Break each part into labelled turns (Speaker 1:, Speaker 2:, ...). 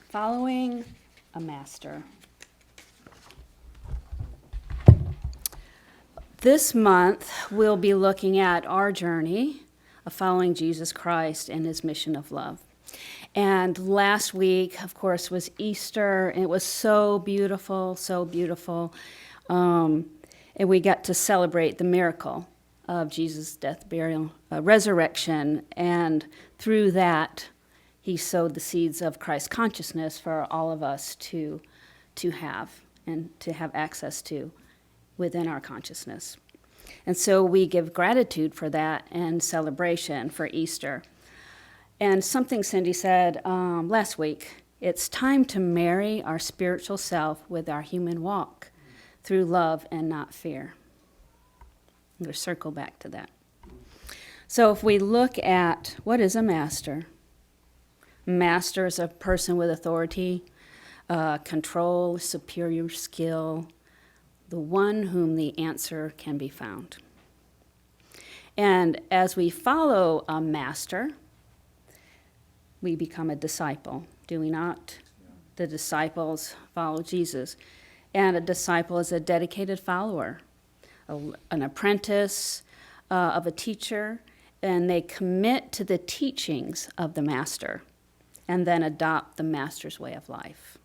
Speaker 1: Following a master. This month, we'll be looking at our journey of following Jesus Christ and his mission of love. And last week, of course, was Easter, and it was so beautiful, so beautiful. And we got to celebrate the miracle of Jesus' death, burial, resurrection, and through that, he sowed the seeds of Christ consciousness for all of us to have and to have access to within our consciousness. And so we give gratitude for that and celebration for Easter. And something Cindy said last week, it's time to marry our spiritual self with our human walk through love and not fear. I'm going to circle back to that. So if we look at what is a master? Master is a person with authority, control, superior skill, the one whom the answer can be found. And as we follow a master, we become a disciple, do we not? The disciples follow Jesus. And a disciple is a dedicated follower, an apprentice of a teacher, and they commit to the teachings of the master and then adopt the master's way of life.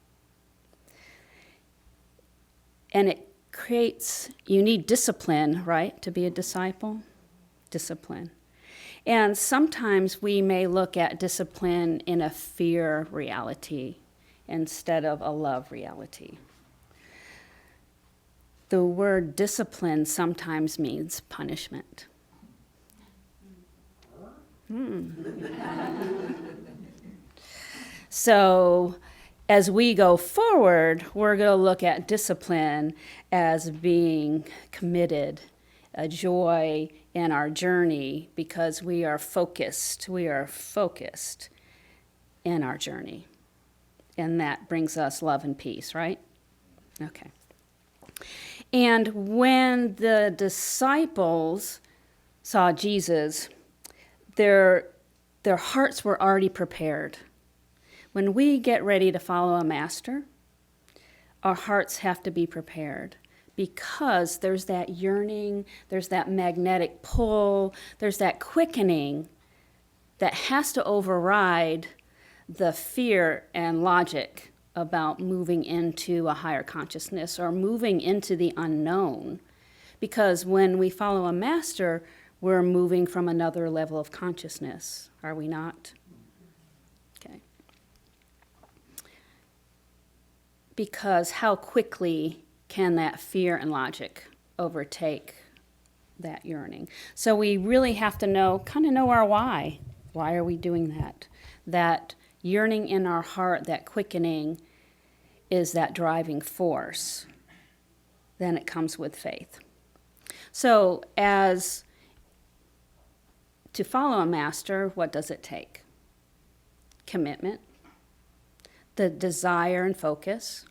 Speaker 1: And it creates, you need discipline, right, to be a disciple? Discipline. And sometimes we may look at discipline in a fear reality instead of a love reality. The word discipline sometimes means punishment. So as we go forward, we're going to look at discipline as being committed, a joy in our journey because we are focused. We are focused in our journey. And that brings us love and peace, right? Okay. And when the disciples saw Jesus, their hearts were already prepared. When we get ready to follow a master, our hearts have to be prepared because there's that yearning, there's that magnetic pull, there's that quickening that has to override the fear and logic about moving into a higher consciousness or moving into the unknown. Because when we follow a master, we're moving from another level of consciousness, are we not? Okay. Because how quickly can that fear and logic overtake that yearning? So we really have to know our why. Why are we doing that? That yearning in our heart, that quickening, is that driving force. Then it comes with faith. So as to follow a master, what does it take? Commitment, the desire and focus.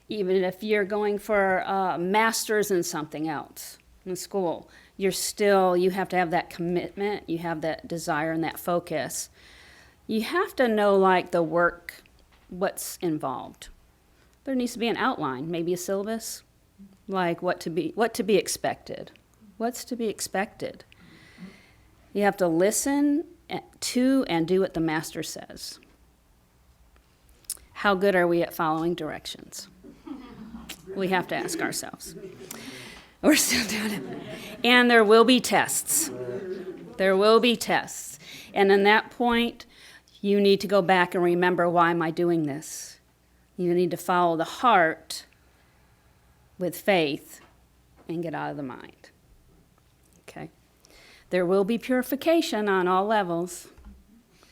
Speaker 1: Even if you're going for a master's in something else in school, you have to have that commitment, you have that desire and that focus. You have to know, like, the work, what's involved. There needs to be an outline, maybe a syllabus, like what to be expected. What's to be expected? You have to listen to and do what the master says. How good are we at following directions? We have to ask ourselves. We're still doing it. And there will be tests. There will be tests. And in that point, you need to go back and remember, why am I doing this? You need to follow the heart with faith and get out of the mind. Okay? There will be purification on all levels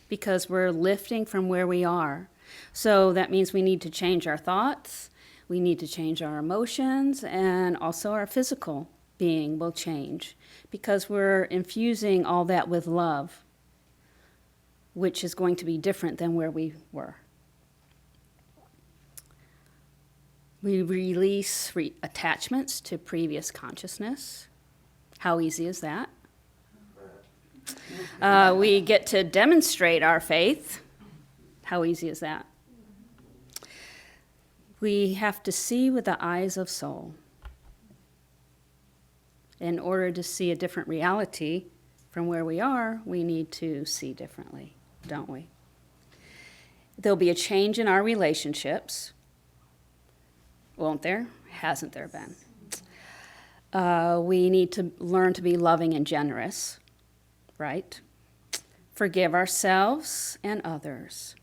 Speaker 1: because we're lifting from where we are. So that means we need to change our thoughts, we need to change our emotions, and also our physical being will change because we're infusing all that with love, which is going to be different than where we were. We release attachments to previous consciousness. How easy is that? We get to demonstrate our faith. How easy is that? We have to see with the eyes of soul. In order to see a different reality from where we are, we need to see differently, don't we? There'll be a change in our relationships. Won't there? Hasn't there been? We need to learn to be loving and generous, right? Forgive ourselves and others.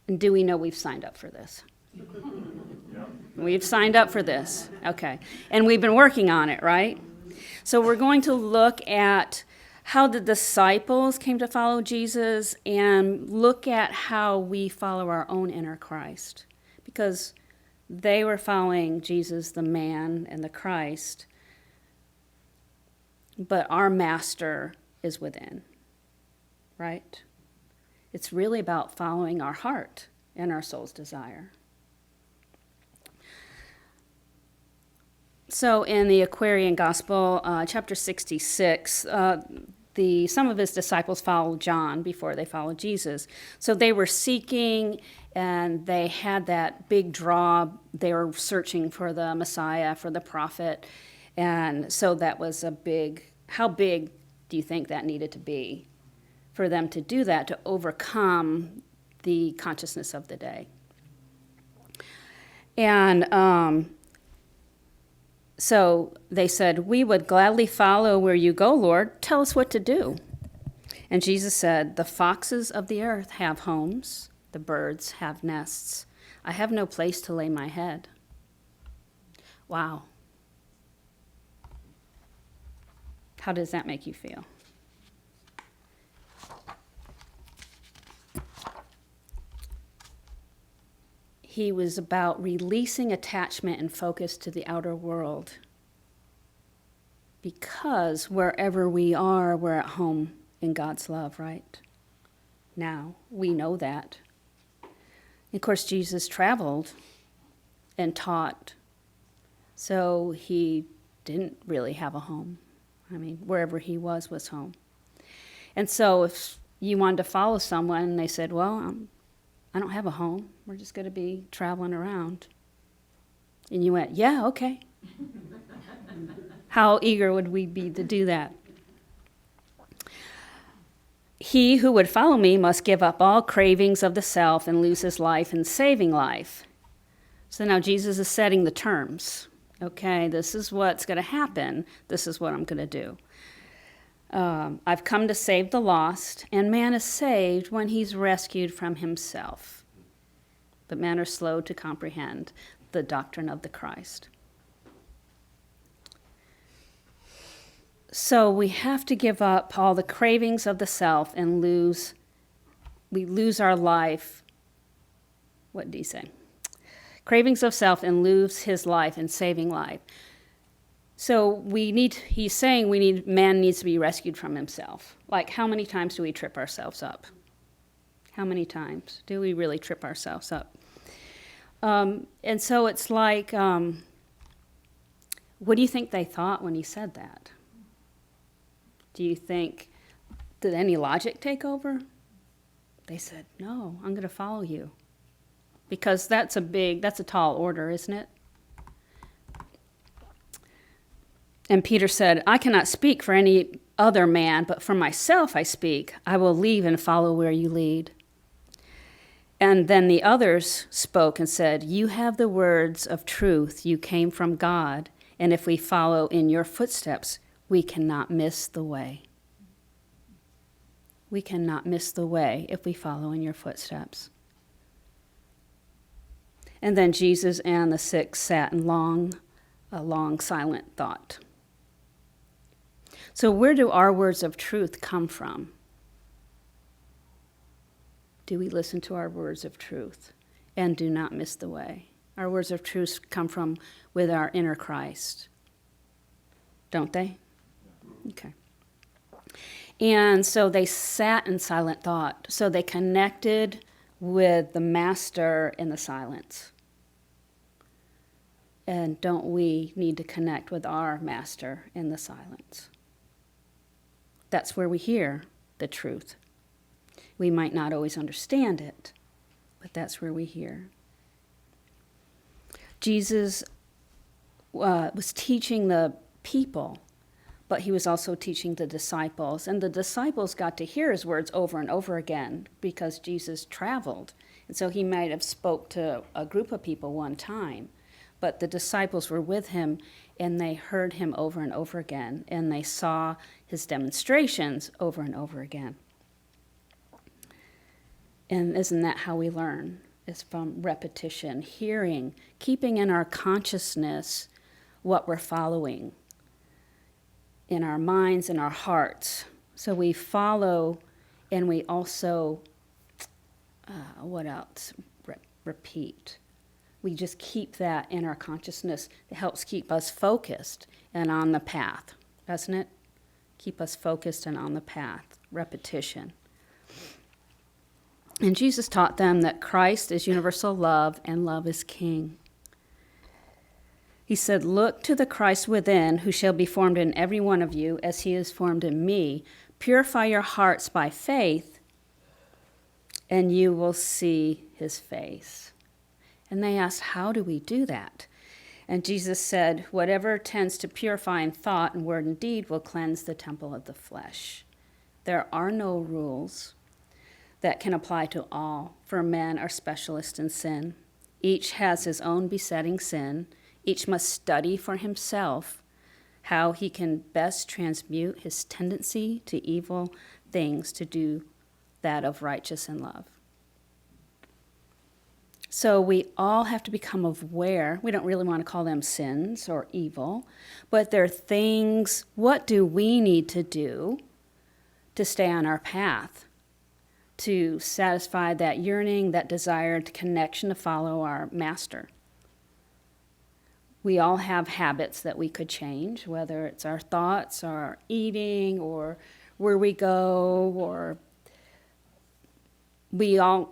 Speaker 1: And do we know we've signed up for this? Yeah. We've signed up for this. Okay. And we've been working on it, right? So we're going to look at how the disciples came to follow Jesus and look at how we follow our own inner Christ. Because they were following Jesus, the man, and the Christ, but our master is within, right? It's really about following our heart and our soul's desire. So in the Aquarian Gospel, chapter 66, some of his disciples followed John before they followed Jesus. So they were seeking, and they had that big draw. They were searching for the Messiah, for the prophet. And so that was how big do you think that needed to be for them to do that, to overcome the consciousness of the day? And so they said, "We would gladly follow where you go, Lord. Tell us what to do." And Jesus said, "The foxes of the earth have homes, the birds have nests. I have no place to lay my head." Wow. How does that make you feel? He was about releasing attachment and focus to the outer world. Because wherever we are, we're at home in God's love, right? Now, we know that. Of course, Jesus traveled and taught, so he didn't really have a home. I mean, wherever he was home. And so if you wanted to follow someone and they said, "Well, I don't have a home. We're just going to be traveling around." And you went, "Yeah, okay." How eager would we be to do that? He who would follow me must give up all cravings of the self and lose his life in saving life. So now Jesus is setting the terms. Okay, this is what's going to happen. This is what I'm going to do. I've come to save the lost, and man is saved when he's rescued from himself. But men are slow to comprehend the doctrine of the Christ. So we have to give up all the cravings of the self and we lose our life. What did he say? Cravings of self and lose his life in saving life. So he's saying man needs to be rescued from himself. Like, how many times do we trip ourselves up? How many times do we really trip ourselves up? And so it's like, what do you think they thought when he said that? Do you think, did any logic take over? They said, "No, I'm going to follow you." Because that's a tall order, isn't it? And Peter said, "I cannot speak for any other man, but for myself I speak. I will leave and follow where you lead." And then the others spoke and said, "You have the words of truth. You came from God, and if we follow in your footsteps, we cannot miss the way." We cannot miss the way if we follow in your footsteps. And then Jesus and the six sat in a long silent thought. So where do our words of truth come from? Do we listen to our words of truth and do not miss the way? Our words of truth come from with our inner Christ, don't they? Okay. And so they sat in silent thought. So they connected with the Master in the silence. And don't we need to connect with our Master in the silence? That's where we hear the truth. We might not always understand it, but that's where we hear. Jesus was teaching the people, but he was also teaching the disciples. And the disciples got to hear his words over and over again because Jesus traveled. And so he might have spoke to a group of people one time, but the disciples were with him and they heard him over and over again, and they saw his demonstrations over and over again. And isn't that how we learn? It's from repetition, hearing, keeping in our consciousness what we're following in our minds and our hearts. So we follow, and we also, what else? Repeat. We just keep that in our consciousness. It helps keep us focused and on the path, doesn't it? Keep us focused and on the path. Repetition. And Jesus taught them that Christ is universal love and love is king. He said, "Look to the Christ within, who shall be formed in every one of you as he is formed in me. Purify your hearts by faith, and you will see his face." And they asked, how do we do that? And Jesus said, whatever tends to purify in thought and word and deed will cleanse the temple of the flesh. There are no rules that can apply to all, for men are specialists in sin. Each has his own besetting sin. Each must study for himself how he can best transmute his tendency to evil things to do that of righteous and love. So we all have to become aware. We don't really want to call them sins or evil, but they're things. What do we need to do to stay on our path, to satisfy that yearning, that desired connection to follow our master? We all have habits that we could change, whether it's our thoughts, our eating, or where we go, or we all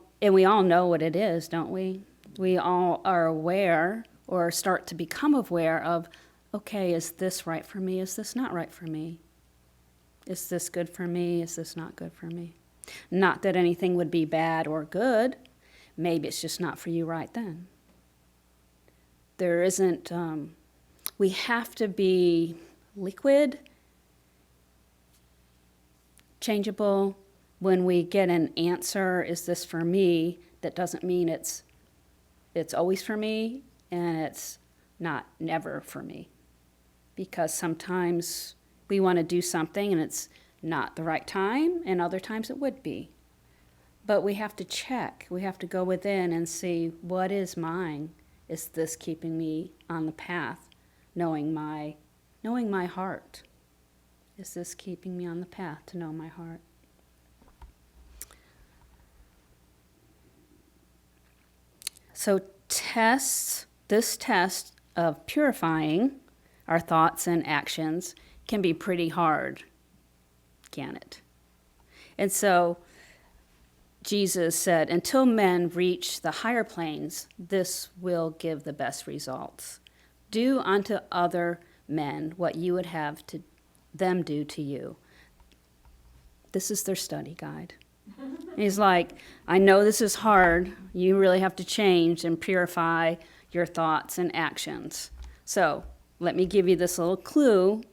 Speaker 1: know what it is, don't we? We all are aware or start to become aware of, okay, is this right for me? Is this not right for me? Is this good for me? Is this not good for me? Not that anything would be bad or good. Maybe it's just not for you right then. There isn't, we have to be liquid, changeable. When we get an answer, is this for me? That doesn't mean it's always for me, and it's not never for me. Because sometimes we want to do something and it's not the right time, and other times it would be. But we have to check. We have to go within and see, what is mine? Is this keeping me on the path, knowing my heart? Is this keeping me on the path to know my heart? So this test of purifying our thoughts and actions can be pretty hard, can it? And so Jesus said, until men reach the higher planes, this will give the best results. Do unto other men what you would have to them do to you. This is their study guide. He's like, I know this is hard. You really have to change and purify your thoughts and actions. So let me give you this little clue.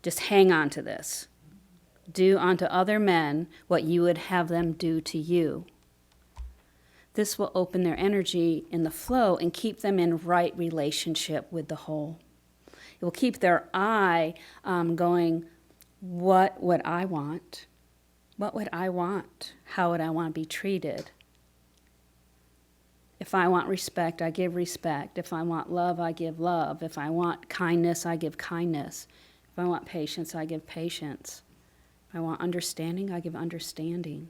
Speaker 1: Just hang on to this. Do unto other men what you would have them do to you. This will open their energy in the flow and keep them in right relationship with the whole. It will keep their eye going, what would I want? What would I want? How would I want to be treated? If I want respect, I give respect. If I want love, I give love. If I want kindness, I give kindness. If I want patience, I give patience. If I want understanding, I give understanding.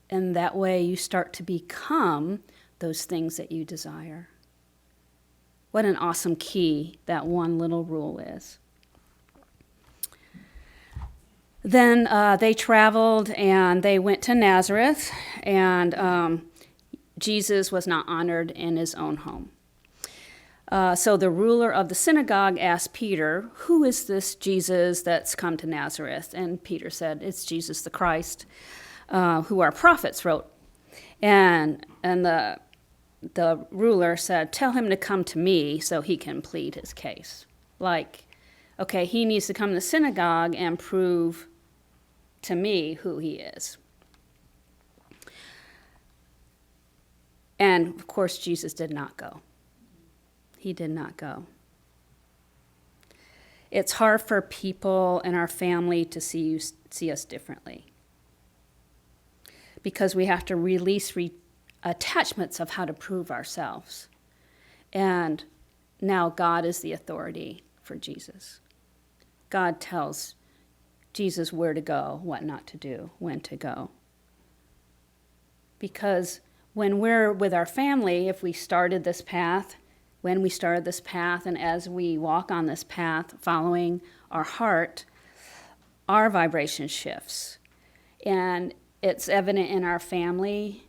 Speaker 1: And that way you start to become those things that you desire. What an awesome key that one little rule is. Then they traveled and they went to Nazareth, and Jesus was not honored in his own home. So the ruler of the synagogue asked Peter, who is this Jesus that's come to Nazareth? And Peter said, it's Jesus the Christ, who our prophets wrote And the ruler said, tell him to come to me so he can plead his case. Like, okay, he needs to come to the synagogue and prove to me who he is. And, of course, Jesus did not go. He did not go. It's hard for people in our family to see us differently because we have to release attachments of how to prove ourselves. And now God is the authority for Jesus. God tells Jesus where to go, what not to do, when to go. Because when we're with our family, if we started this path, when we started this path, and as we walk on this path following our heart, our vibration shifts. And it's evident in our family.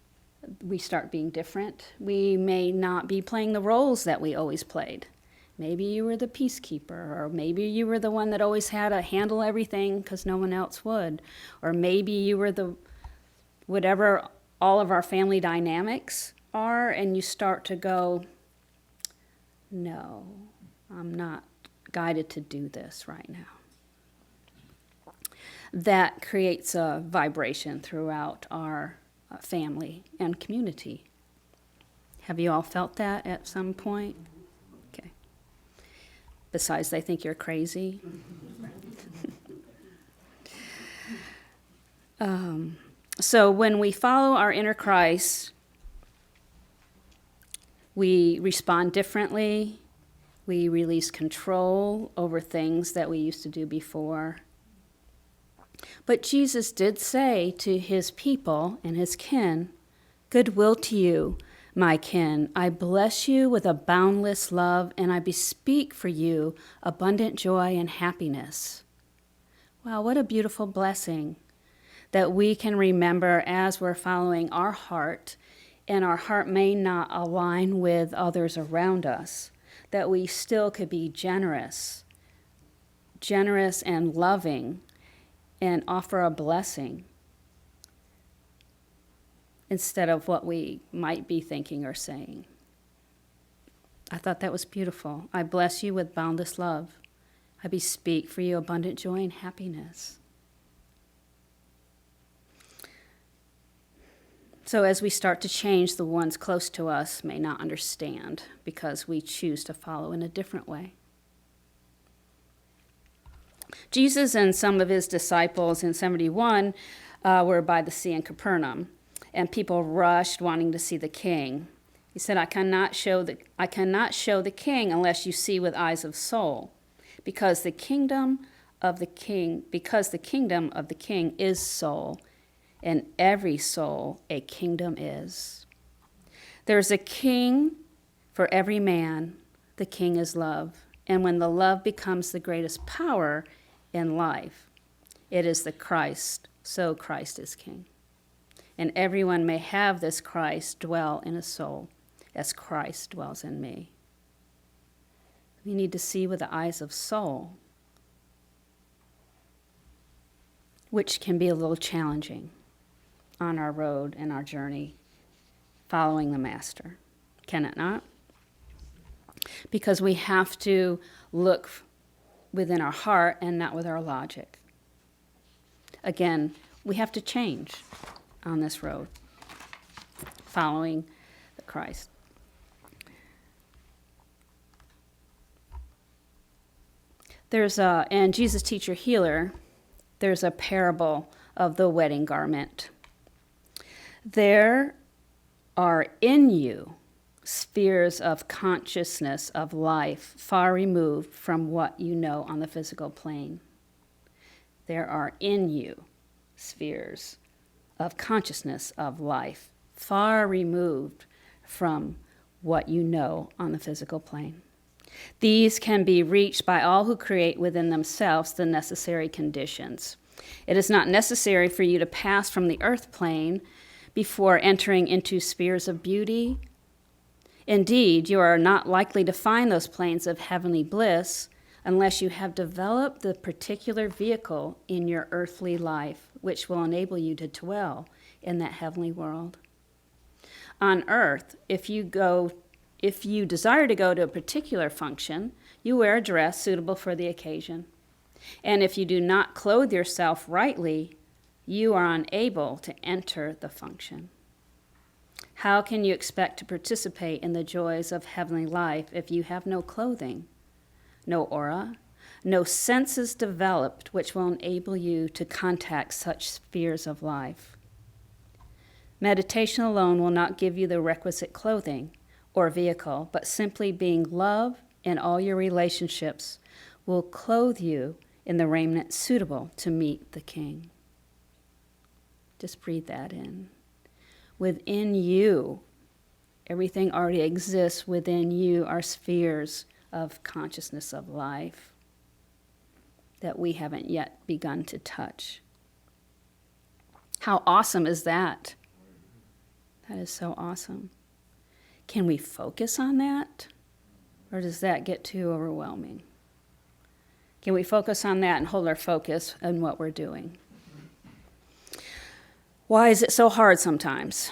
Speaker 1: We start being different. We may not be playing the roles that we always played. Maybe you were the peacekeeper, or maybe you were the one that always had to handle everything because no one else would. Or maybe you were whatever all of our family dynamics are, and you start to go, no, I'm not guided to do this right now. That creates a vibration throughout our family and community. Have you all felt that at some point? Okay. Besides, they think you're crazy. So when we follow our inner Christ, we respond differently. We release control over things that we used to do before. But Jesus did say to his people and his kin, "Goodwill to you, my kin. I bless you with a boundless love, and I bespeak for you abundant joy and happiness." Wow, what a beautiful blessing that we can remember as we're following our heart, and our heart may not align with others around us, that we still could be generous and loving, and offer a blessing instead of what we might be thinking or saying. I thought that was beautiful. I bless you with boundless love. I bespeak for you abundant joy and happiness. So as we start to change, the ones close to us may not understand because we choose to follow in a different way. Jesus and some of his disciples in 71 were by the sea in Capernaum, and people rushed wanting to see the king. He said, I cannot show the king unless you see with eyes of soul, because the kingdom of the king is soul, and every soul a kingdom is. There's a king for every man. The king is love. And when the love becomes the greatest power in life, it is the Christ, so Christ is king. And everyone may have this Christ dwell in a soul as Christ dwells in me. We need to see with the eyes of soul, which can be a little challenging on our road and our journey following the Master. Can it not? Because we have to look within our heart and not with our logic. Again, we have to change on this road, following the Christ. And Jesus Teacher Healer, there's a parable of the wedding garment. There are in you spheres of consciousness of life far removed from what you know on the physical plane. There are in you spheres of consciousness of life far removed from what you know on the physical plane. These can be reached by all who create within themselves the necessary conditions. It is not necessary for you to pass from the earth plane before entering into spheres of beauty. Indeed, you are not likely to find those planes of heavenly bliss unless you have developed the particular vehicle in your earthly life which will enable you to dwell in that heavenly world. On earth, if you desire to go to a particular function, you wear a dress suitable for the occasion. And if you do not clothe yourself rightly, you are unable to enter the function. How can you expect to participate in the joys of heavenly life if you have no clothing, no aura, no senses developed which will enable you to contact such spheres of life? Meditation alone will not give you the requisite clothing or vehicle, but simply being love in all your relationships will clothe you in the raiment suitable to meet the King. Just breathe that in. Within you, everything already exists within you are spheres of consciousness of life that we haven't yet begun to touch. How awesome is that? That is so awesome. Can we focus on that? Or does that get too overwhelming? Can we focus on that and hold our focus on what we're doing? Why is it so hard sometimes?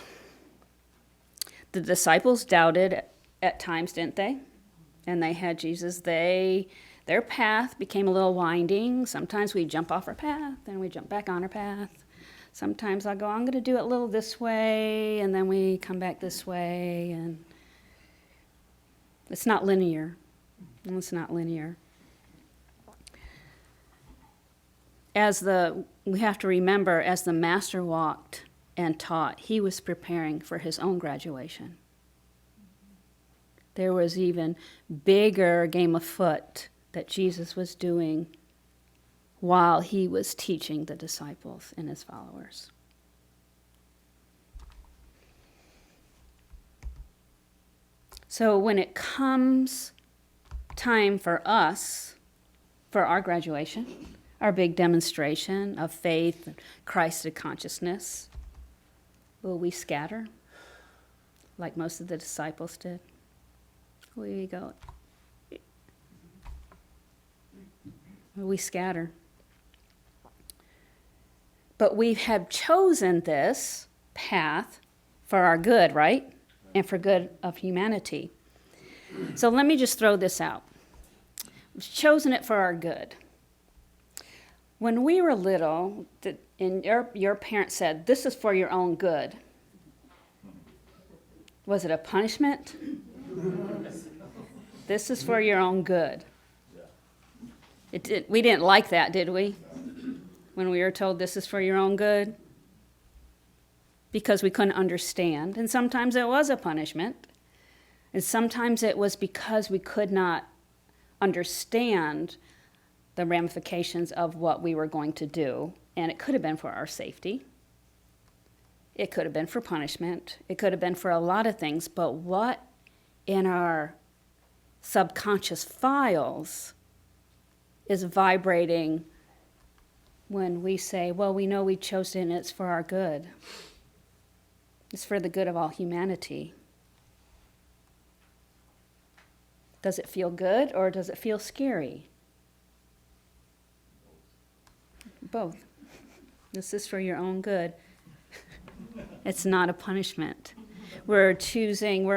Speaker 1: The disciples doubted at times, didn't they? And they had Jesus. Their path became a little winding. Sometimes we jump off our path, and we jump back on our path. Sometimes I'll go, I'm going to do it a little this way, and then we come back this way, and it's not linear. It's not linear. We have to remember, as the Master walked and taught, he was preparing for his own graduation. There was even bigger game afoot that Jesus was doing while he was teaching the disciples and his followers. So when it comes time for us, for our graduation, our big demonstration of faith, Christed consciousness, will we scatter like most of the disciples did? Will we go? Will we scatter? But we have chosen this path for our good, right? And for good of humanity. So let me just throw this out. We've chosen it for our good. When we were little, and your parents said, this is for your own good. Was it a punishment? This is for your own good. We didn't like that, did we? When we were told this is for your own good? Because we couldn't understand. And sometimes it was a punishment. And sometimes it was because we could not understand the ramifications of what we were going to do. And it could have been for our safety. It could have been for punishment. It could have been for a lot of things. But what in our subconscious files is vibrating when we say, well, we know we chose it and it's for our good. It's for the good of all humanity. Does it feel good or does it feel scary? Both. This is for your own good. It's not a punishment. We're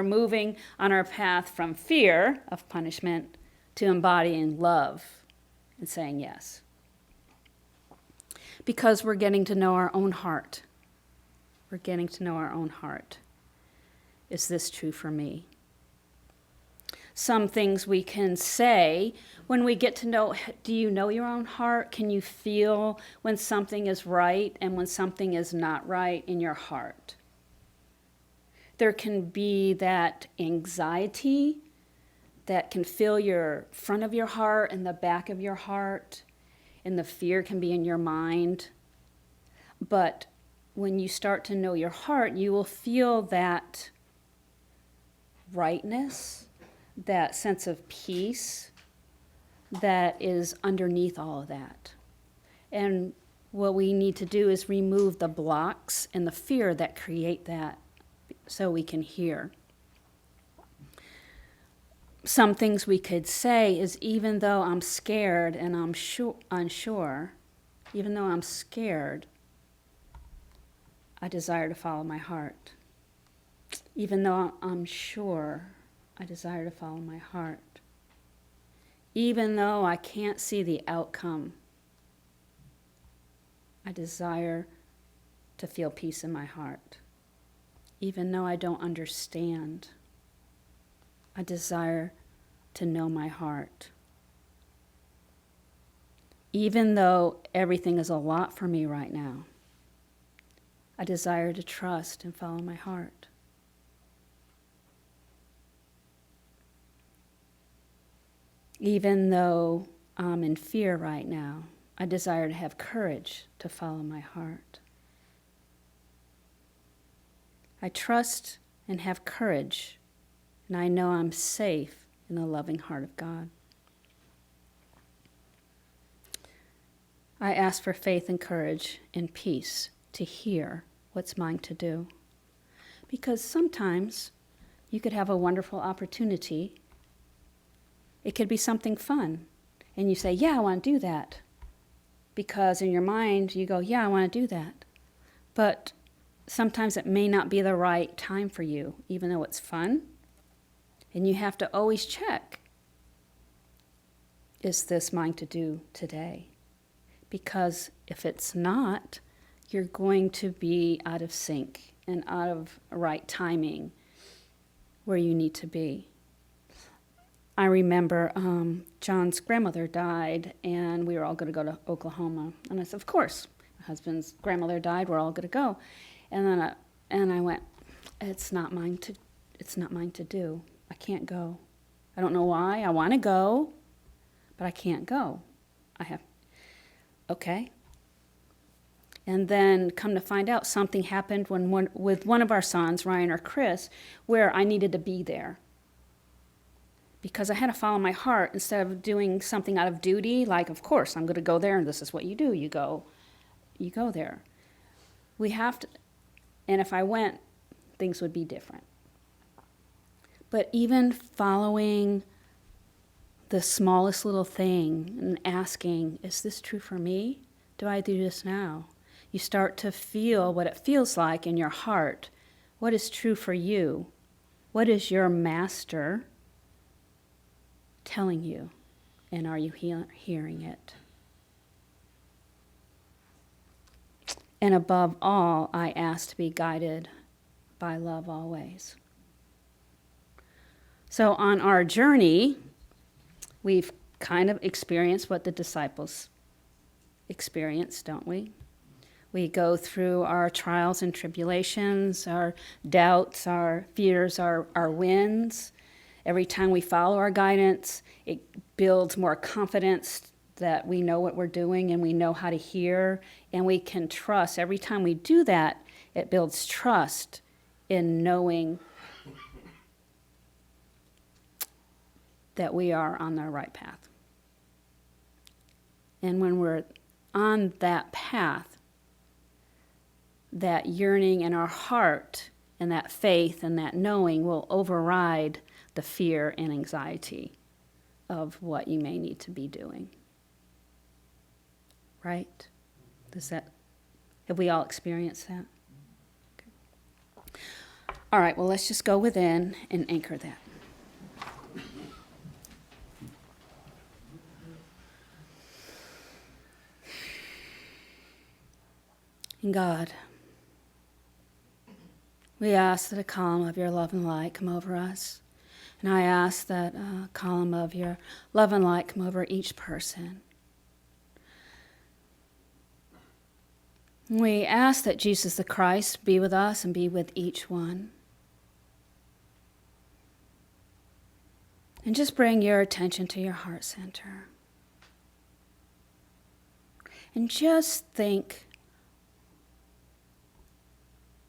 Speaker 1: moving on our path from fear of punishment to embodying love and saying yes. Because we're getting to know our own heart. We're getting to know our own heart. Is this true for me? Some things we can say when we get to know, do you know your own heart? Can you feel when something is right and when something is not right in your heart? There can be that anxiety that can fill your front of your heart and the back of your heart, and the fear can be in your mind. But when you start to know your heart, you will feel that rightness, that sense of peace that is underneath all of that. And what we need to do is remove the blocks and the fear that create that so we can hear. Some things we could say is, even though I'm scared and I'm unsure, even though I'm scared, I desire to follow my heart. Even though I'm sure, I desire to follow my heart. Even though I can't see the outcome, I desire to feel peace in my heart. Even though I don't understand, I desire to know my heart. Even though everything is a lot for me right now, I desire to trust and follow my heart. Even though I'm in fear right now, I desire to have courage to follow my heart. I trust and have courage, and I know I'm safe in the loving heart of God. I ask for faith and courage and peace to hear what's mine to do. Because sometimes you could have a wonderful opportunity. It could be something fun. And you say, yeah, I want to do that. Because in your mind, you go, yeah, I want to do that. But sometimes it may not be the right time for you, even though it's fun. And you have to always check, is this mine to do today? Because if it's not, you're going to be out of sync and out of right timing where you need to be. I remember John's grandmother died, and we were all going to go to Oklahoma. And I said, of course, my husband's grandmother died, we're all going to go. And then I went, it's not mine to do. I can't go. I don't know why. I want to go, but I can't go. Okay. And then come to find out, something happened with one of our sons, Ryan or Chris, where I needed to be there. Because I had to follow my heart instead of doing something out of duty, like, of course, I'm going to go there, and this is what you do. You go there. We have to, and if I went, things would be different. But even following the smallest little thing and asking, is this true for me? Do I do this now? You start to feel what it feels like in your heart. What is true for you? What is your master telling you? And are you hearing it? And above all, I ask to be guided by love always. So on our journey, we've kind of experienced what the disciples experienced, don't we? We go through our trials and tribulations, our doubts, our fears, our wins. Every time we follow our guidance, it builds more confidence that we know what we're doing and we know how to hear, and we can trust. Every time we do that, it builds trust in knowing that we are on the right path. And when we're on that path, that yearning in our heart and that faith and that knowing will override the fear and anxiety of what you may need to be doing. Right? Have we all experienced that? Okay. All right, well, let's just go within and anchor that. And God, we ask that a column of your love and light come over us. And I ask that a column of your love and light come over each person. We ask that Jesus the Christ be with us and be with each one. And just bring your attention to your heart center. And just think,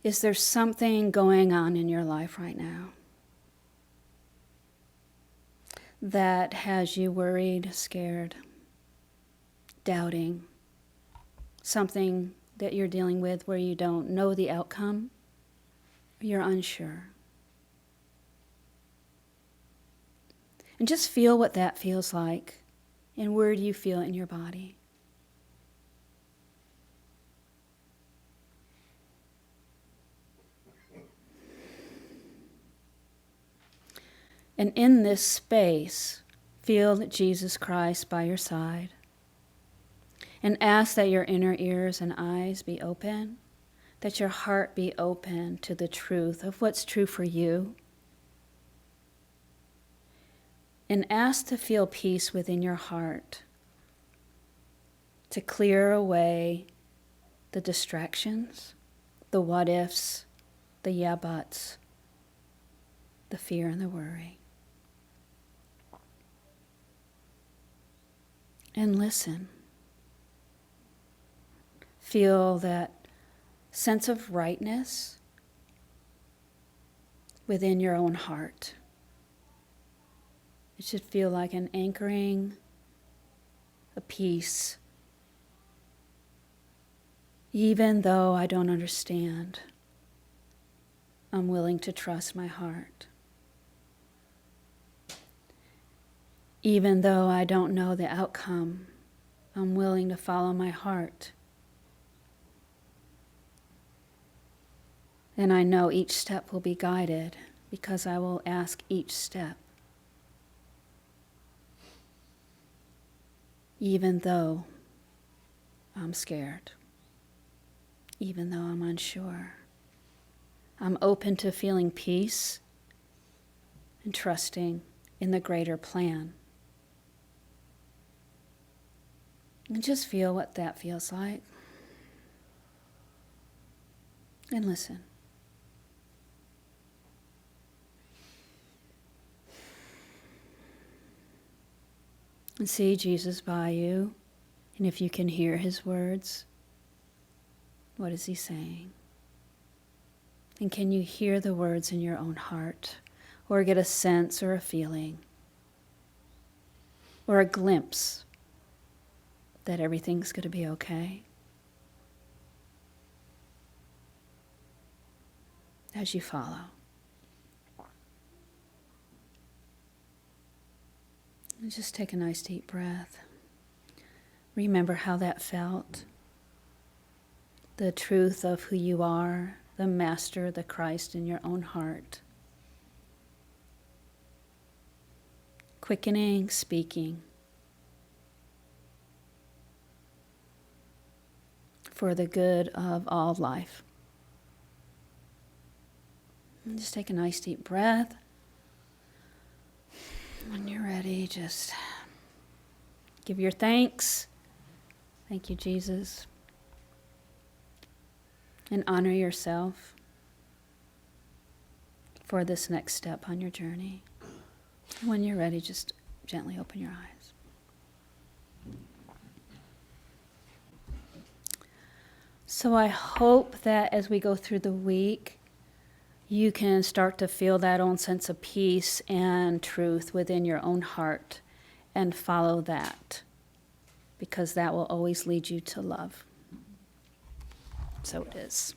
Speaker 1: is there something going on in your life right now that has you worried, scared, doubting? Something that you're dealing with where you don't know the outcome, you're unsure. And just feel what that feels like, and where do you feel in your body? And in this space, feel Jesus Christ by your side. And ask that your inner ears and eyes be open, that your heart be open to the truth of what's true for you. And ask to feel peace within your heart, to clear away the distractions, the what ifs, the yeah buts, the fear and the worry. And listen. Feel that sense of rightness within your own heart. It should feel like an anchoring, a peace. Even though I don't understand, I'm willing to trust my heart. Even though I don't know the outcome, I'm willing to follow my heart. And I know each step will be guided because I will ask each step. Even though I'm scared, even though I'm unsure, I'm open to feeling peace and trusting in the greater plan. And just feel what that feels like. And listen. And see Jesus by you. And if you can hear his words, what is he saying? And can you hear the words in your own heart? Or get a sense or a feeling? Or a glimpse that everything's going to be okay? As you follow. And just take a nice deep breath. Remember how that felt. The truth of who you are, the Master, the Christ in your own heart. Quickening, speaking. For the good of all life. And just take a nice deep breath. When you're ready, just give your thanks. Thank you, Jesus. And honor yourself for this next step on your journey. And when you're ready, just gently open your eyes. So I hope that as we go through the week, you can start to feel that own sense of peace and truth within your own heart and follow that, because that will always lead you to love. So it is.